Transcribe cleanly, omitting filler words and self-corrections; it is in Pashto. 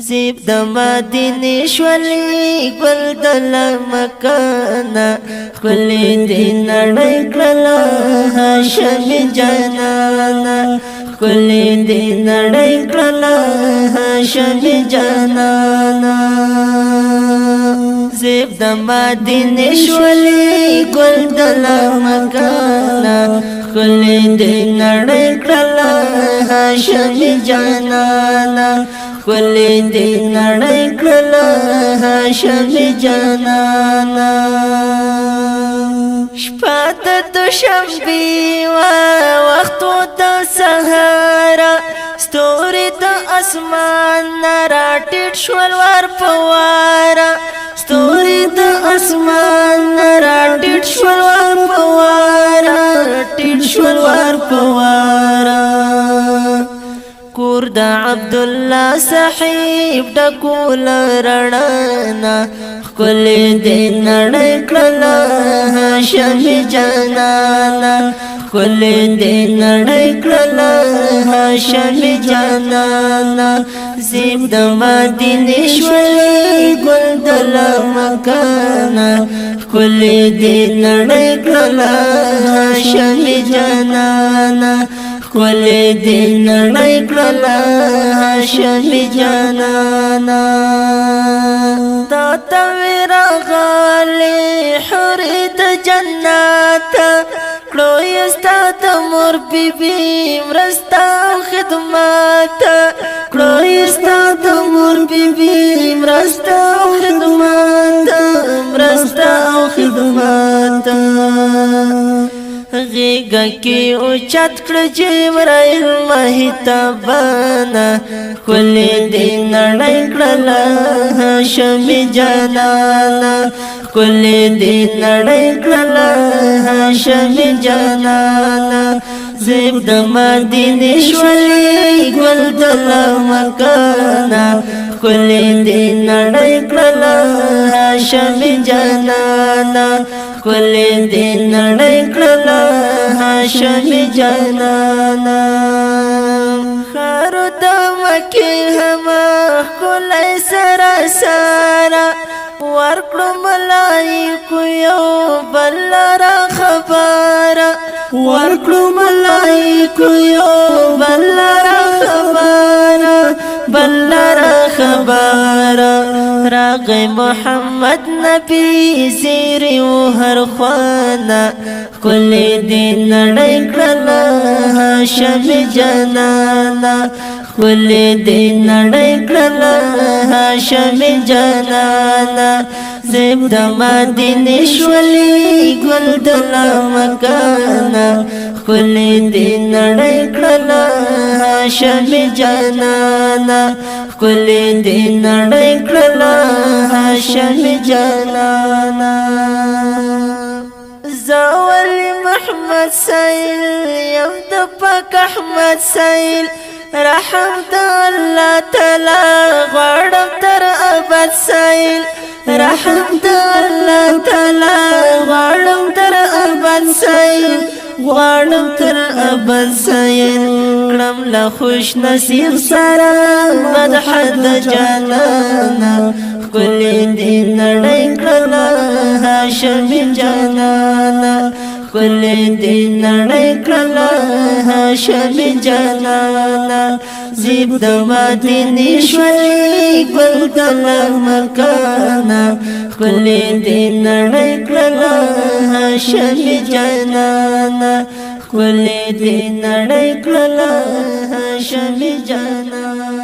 زیب د مدینه شولې ګل د مکانا خلی دې نړۍ کړله هاشمي جانانا خلی دې نړۍ کړله هاشمي جانانا زیب د مدینه شولې ګل د مکانا خلی دې نړۍ کړله هاشمي جانانا خلی دې نړۍ کړله هاشمي جانانا شپه د دوشنبې وه وختو د سهاره ستوري د اسمان نه راټیټ شول ور په واره ستوري د اسمان نه راټیټ شول ور په واره ټیټ شول ور په واره کور د عبدالله صاحب ډکول رڼانا ښکلې دې نړۍ کړله هاشمي جانانا ښکلې دې نړۍ کړله هاشمي جانانا زیب د مدینې شولې ګل د مکانا ښکلې دې نړۍ کړله هاشمي جانانا خلی دې نړۍ کړله هاشمي جانانا تا ته راغلې حورې د جنت کړو یې ستا د مور بیبي مرسته او خدمت کړو یې ستا د مور بیبي مرسته او خدمت مرسته او خدمت غیگا کی اوچت کړ جبرائیل مهتابانا خلی دې نړۍ کړله هاشمي جانانا خلی دې نړۍ کړله هاشمي جانانا زیب د مدینې شولې ګل د مکانا خلی دې نړۍ کړله هاشمي جانانا خلی دې نړۍ کړله هاشمي جانانا خارو د مکې هما ښکلی سره ساره ورکړو ملایکو یو بل لره خبره ورکړو ملایکو یو بل لره خبره بل لره خبره راغی محمد نبی زیری و هر خوانا خلی دې نړۍ کړله هاشمي جانانا خلی دې نړۍ کړله هاشمي جانانا زیب د مدینې شولې ګل د مکانا خلی دې نړۍ کړله هاشمي جانانا خلی دې نړۍ کړله هاشمي جانانا زاول محمد سایل یم د پاک احمد سایل رحم د الله تعالی غواړم تر ابد سایل رحم د الله تعالی غواړم تر ابد سایل غواړم تر ابد سایل کړم له خوش نصیب سره مدح د جانانا ښکلې دې نړۍ کړله هاشمي جانانا ښکلې دې نړۍ کړله هاشمي جانانا زیب د مدینې شولې ګل د مکانا ښکلې دې نړۍ کړله هاشمي جانانا ښکلې دې نړۍ کړله هاشمي جانانا